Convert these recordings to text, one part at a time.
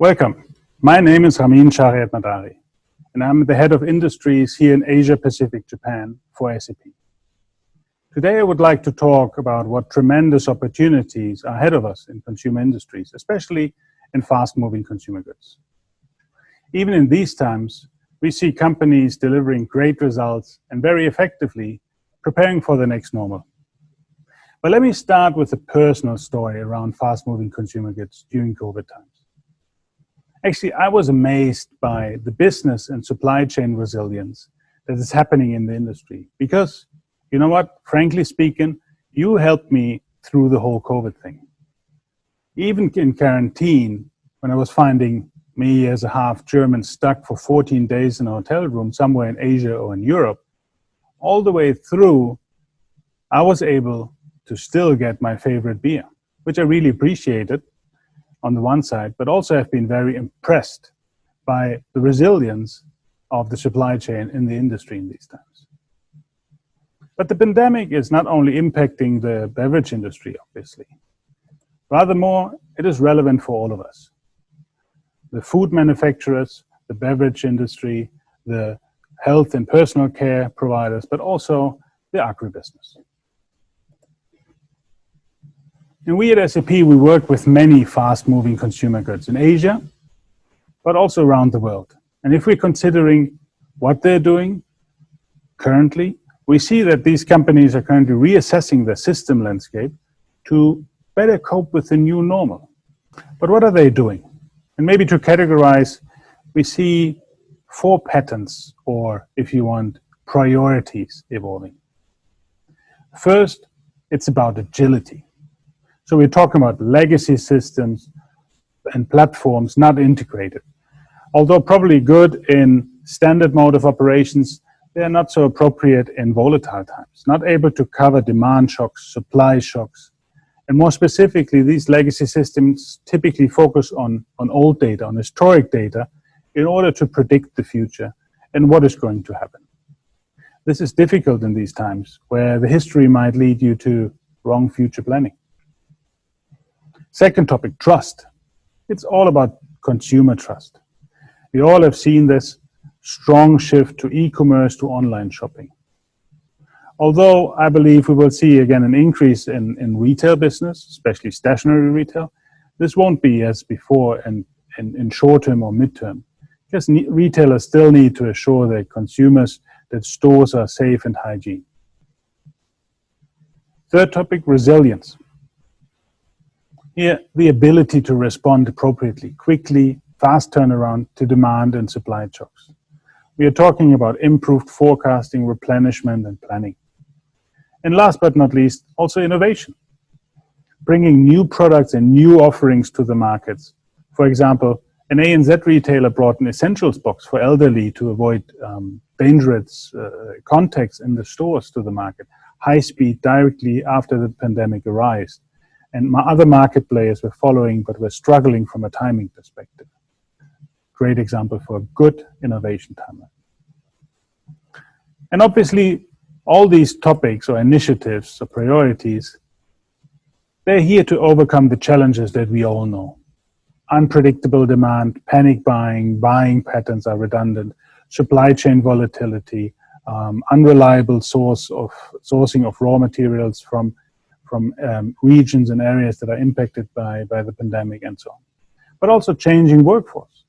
Welcome. My name is Ramin Shariat Madari, and I'm the head of industries here in Asia Pacific, Japan for SAP. Today I would like to talk about what tremendous opportunities are ahead of us in consumer industries, especially in fast-moving consumer goods. Even in these times, we see companies delivering great results and very effectively preparing for the next normal. But let me start with a personal story around fast-moving consumer goods during COVID times. Actually, I was amazed by the business and supply chain resilience that is happening in the industry because, you know what, frankly speaking, you helped me through the whole COVID thing. Even in quarantine, when I was finding me as a half German stuck for 14 days in a hotel room somewhere in Asia or in Europe, all the way through, I was able to still get my favorite beer, which I really appreciated on the one side, but also have been very impressed by the resilience of the supply chain in the industry in these times. But the pandemic is not only impacting the beverage industry, obviously. Furthermore, it is relevant for all of us. The food manufacturers, the beverage industry, the health and personal care providers, but also the agribusiness. And we at SAP, we work with many fast-moving consumer goods in Asia, but also around the world. And if we're considering what they're doing currently, we see that these companies are currently reassessing their system landscape to better cope with the new normal. But what are they doing? And maybe to categorize, we see 4 patterns, or if you want, priorities evolving. First, it's about agility. So we're talking about legacy systems and platforms not integrated. Although probably good in standard mode of operations, they are not so appropriate in volatile times, not able to cover demand shocks, supply shocks. And more specifically, these legacy systems typically focus on old data, on historic data, in order to predict the future and what is going to happen. This is difficult in these times, where the history might lead you to wrong future planning. Second topic, trust. It's all about consumer trust. We all have seen this strong shift to e-commerce, to online shopping. Although I believe we will see again an increase in retail business, especially stationary retail, this won't be as before in short term or mid-term, because retailers still need to assure their consumers that stores are safe and hygiene. Third topic, resilience. Here, the ability to respond appropriately, quickly, fast turnaround to demand and supply shocks. We are talking about improved forecasting, replenishment, and planning. And last but not least, also innovation. Bringing new products and new offerings to the markets. For example, an ANZ retailer brought an essentials box for elderly to avoid dangerous contacts in the stores to the market. High speed directly after the pandemic arrived. And other market players were following, but were struggling from a timing perspective. Great example for a good innovation timeline. And obviously, all these topics or initiatives or priorities, they're here to overcome the challenges that we all know. Unpredictable demand, panic buying, buying patterns are redundant, supply chain volatility, unreliable sourcing of raw materials from regions and areas that are impacted by the pandemic and so on. But also changing workforce.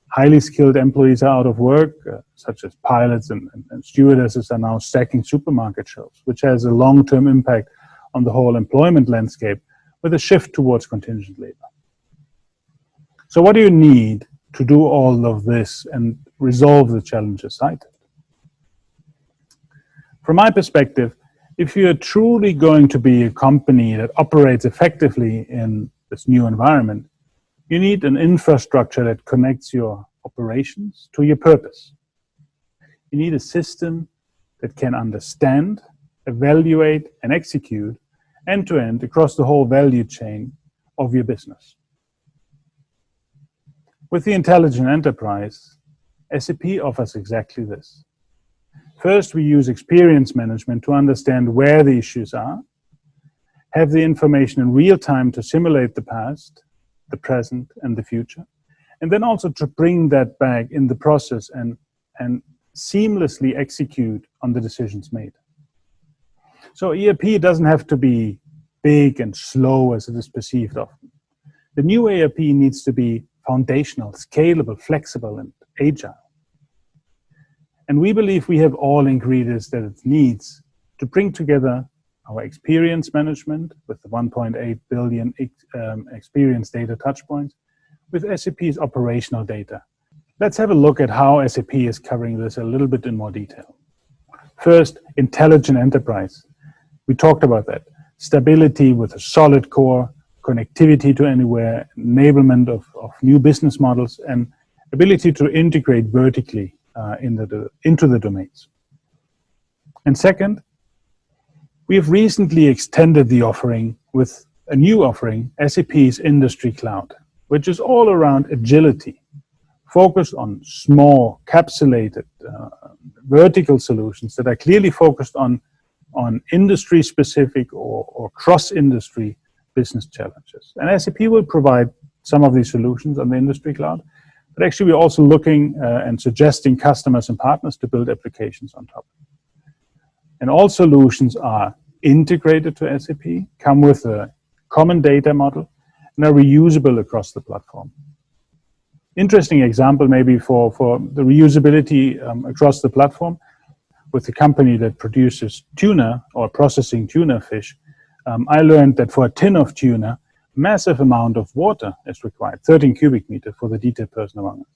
Highly skilled employees are out of work, such as pilots and stewardesses are now stacking supermarket shelves, which has a long-term impact on the whole employment landscape with a shift towards contingent labor. So what do you need to do all of this and resolve the challenges cited? From my perspective, if you are truly going to be a company that operates effectively in this new environment, you need an infrastructure that connects your operations to your purpose. You need a system that can understand, evaluate, and execute end-to-end across the whole value chain of your business. With the Intelligent Enterprise, SAP offers exactly this. First, we use experience management to understand where the issues are, have the information in real time to simulate the past, the present, and the future, and then also to bring that back in the process and seamlessly execute on the decisions made. So ERP doesn't have to be big and slow as it is perceived often. The new ERP needs to be foundational, scalable, flexible, and agile. And we believe we have all ingredients that it needs to bring together our experience management with the 1.8 billion experience data touchpoints with SAP's operational data. Let's have a look at how SAP is covering this a little bit in more detail. First, intelligent enterprise. We talked about that. Stability with a solid core, connectivity to anywhere, enablement of new business models, and ability to integrate vertically into the domains. And second, we have recently extended the offering with a new offering, SAP's Industry Cloud, which is all around agility, focused on small, capsulated, vertical solutions that are clearly focused on industry-specific or cross-industry business challenges. And SAP will provide some of these solutions on the Industry Cloud, but actually we're also looking and suggesting customers and partners to build applications on top. And all solutions are integrated to SAP, come with a common data model, and are reusable across the platform. Interesting example maybe for the reusability across the platform with the company that produces tuna or processing tuna fish. I learned that for a tin of tuna, massive amount of water is required, 13 cubic meters for the detailed person among us.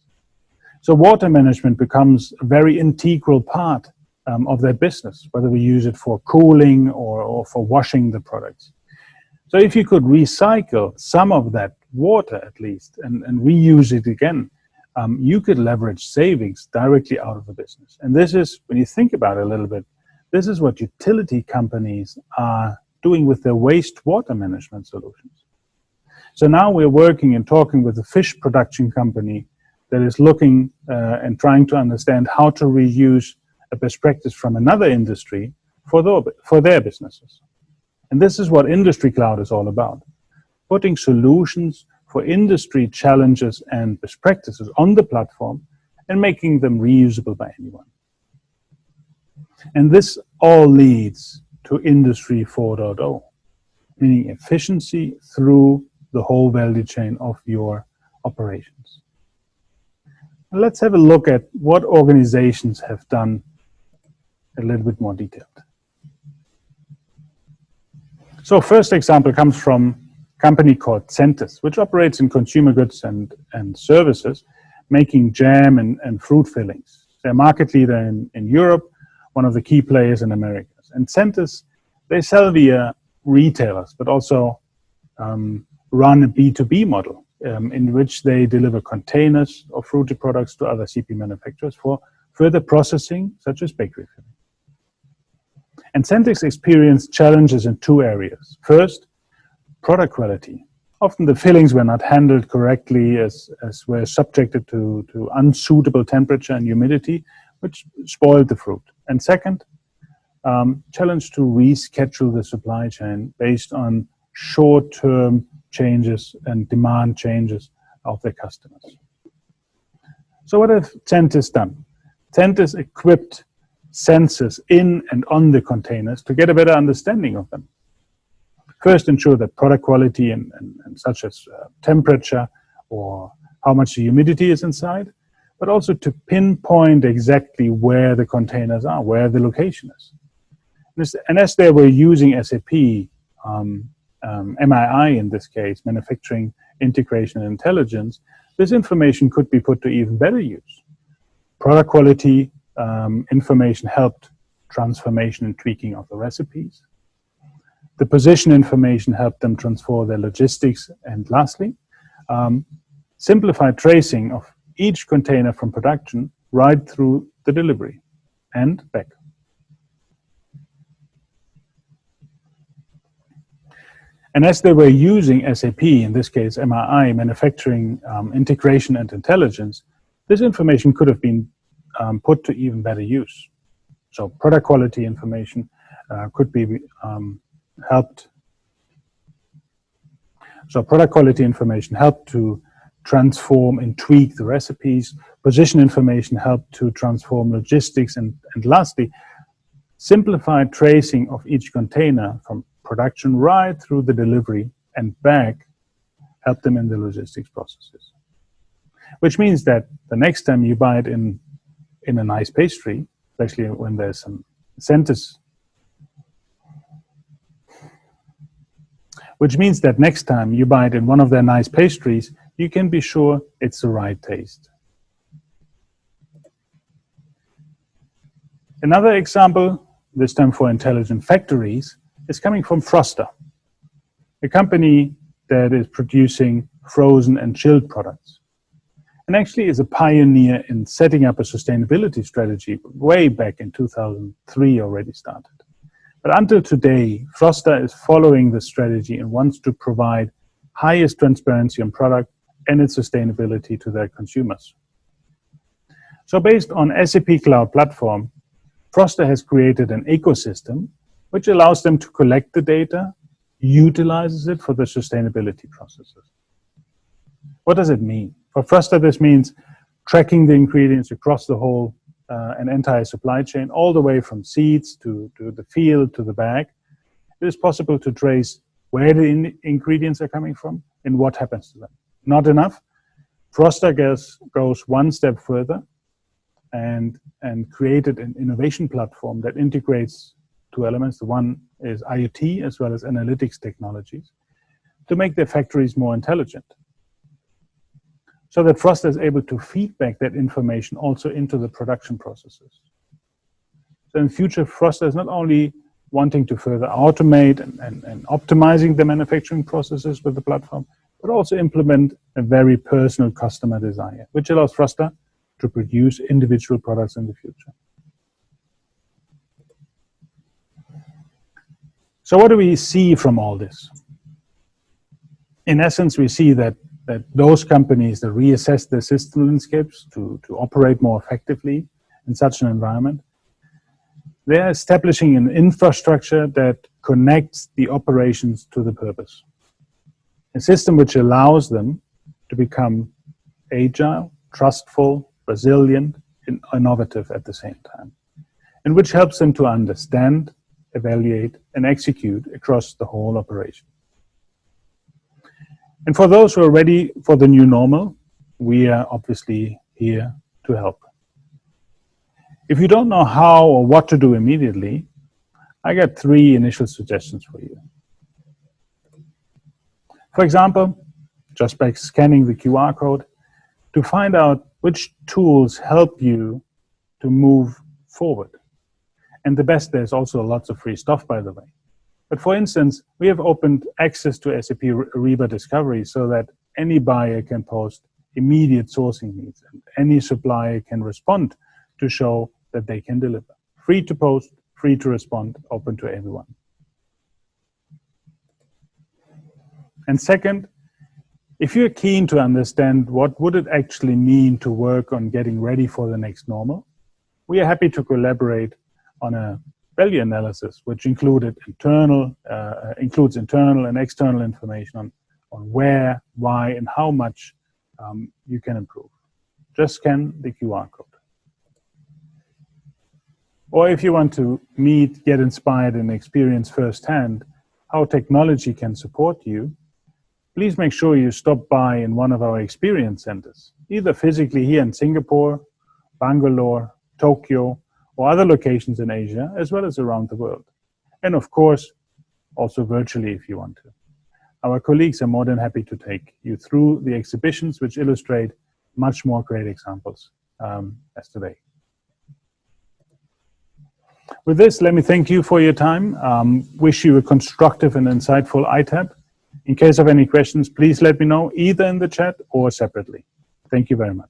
So water management becomes a very integral part of that business, whether we use it for cooling or for washing the products. So if you could recycle some of that water at least and reuse it again, you could leverage savings directly out of the business. And this is, when you think about it a little bit, this is what utility companies are doing with their wastewater management solutions. So now we're working and talking with a fish production company that is looking and trying to understand how to reuse a best practice from another industry for their businesses. And this is what Industry Cloud is all about, putting solutions for industry challenges and best practices on the platform and making them reusable by anyone. And this all leads to Industry 4.0, meaning efficiency through the whole value chain of your operations. And let's have a look at what organizations have done a little bit more detailed. So first example comes from a company called Centis, which operates in consumer goods and services, making jam and fruit fillings. They're a market leader in Europe, one of the key players in Americas. And Centis, they sell via retailers, but also run a B2B model in which they deliver containers of fruity products to other CP manufacturers for further processing, such as bakery filling. And Centis experienced challenges in two areas. First, product quality. Often the fillings were not handled correctly as were subjected to unsuitable temperature and humidity, which spoiled the fruit. And second, challenge to reschedule the supply chain based on short-term changes and demand changes of their customers. So what have Centis done? Centis equipped sensors in and on the containers to get a better understanding of them. First, ensure that product quality and such as temperature or how much humidity is inside, but also to pinpoint exactly where the containers are, where the location is. And as they were using SAP, MII in this case, Manufacturing Integration and Intelligence, this information could be put to even better use. Product quality information helped transformation and tweaking of the recipes. The position information helped them transform their logistics. And lastly, simplified tracing of each container from production right through the delivery and back. And as they were using SAP, in this case MII, Manufacturing Integration and Intelligence, this information could have been put to even better use. So product quality information could be helped. So product quality information helped to transform and tweak the recipes. Position information help to transform logistics, and lastly, simplified tracing of each container from production right through the delivery and back help them in the logistics processes. Which means that the next time you buy it in a nice pastry, especially when there's some incentives, which means that next time you buy it in one of their nice pastries, you can be sure it's the right taste. Another example, this time for intelligent factories, is coming from Froster, a company that is producing frozen and chilled products, and actually is a pioneer in setting up a sustainability strategy way back in 2003 already started. But until today, Froster is following the strategy and wants to provide highest transparency on product and its sustainability to their consumers. So based on SAP Cloud Platform, Froster has created an ecosystem which allows them to collect the data, utilizes it for the sustainability processes. What does it mean? For Froster, this means tracking the ingredients across the whole an entire supply chain, all the way from seeds to the field to the bag. It is possible to trace where the ingredients are coming from and what happens to them. Not enough. Froster goes one step further and created an innovation platform that integrates two elements. The one is IoT as well as analytics technologies to make their factories more intelligent, so that Froster is able to feedback that information also into the production processes. So in future, Froster is not only wanting to further automate and optimizing the manufacturing processes with the platform, but also implement a very personal customer desire, which allows Froster to produce individual products in the future. So what do we see from all this? In essence, we see that those companies that reassess their system landscapes to operate more effectively in such an environment, they're establishing an infrastructure that connects the operations to the purpose. A system which allows them to become agile, trustful, resilient, and innovative at the same time, and which helps them to understand, evaluate, and execute across the whole operation. And for those who are ready for the new normal, we are obviously here to help. If you don't know how or what to do immediately, I got 3 initial suggestions for you. For example, just by scanning the QR code, to find out which tools help you to move forward. And the best, there's also lots of free stuff, by the way. But for instance, we have opened access to SAP Ariba Discovery so that any buyer can post immediate sourcing needs, and any supplier can respond to show that they can deliver. Free to post, free to respond, open to everyone. And second, if you're keen to understand what would it actually mean to work on getting ready for the next normal, we are happy to collaborate on a value analysis, which includes internal and external information on where, why, and how much you can improve. Just scan the QR code. Or if you want to meet, get inspired, and experience firsthand how technology can support you, please make sure you stop by in one of our experience centers, either physically here in Singapore, Bangalore, Tokyo, or other locations in Asia, as well as around the world. And of course, also virtually if you want to. Our colleagues are more than happy to take you through the exhibitions, which illustrate much more great examples as today. With this, let me thank you for your time. Wish you a constructive and insightful ITAB. In case of any questions, please let me know either in the chat or separately. Thank you very much.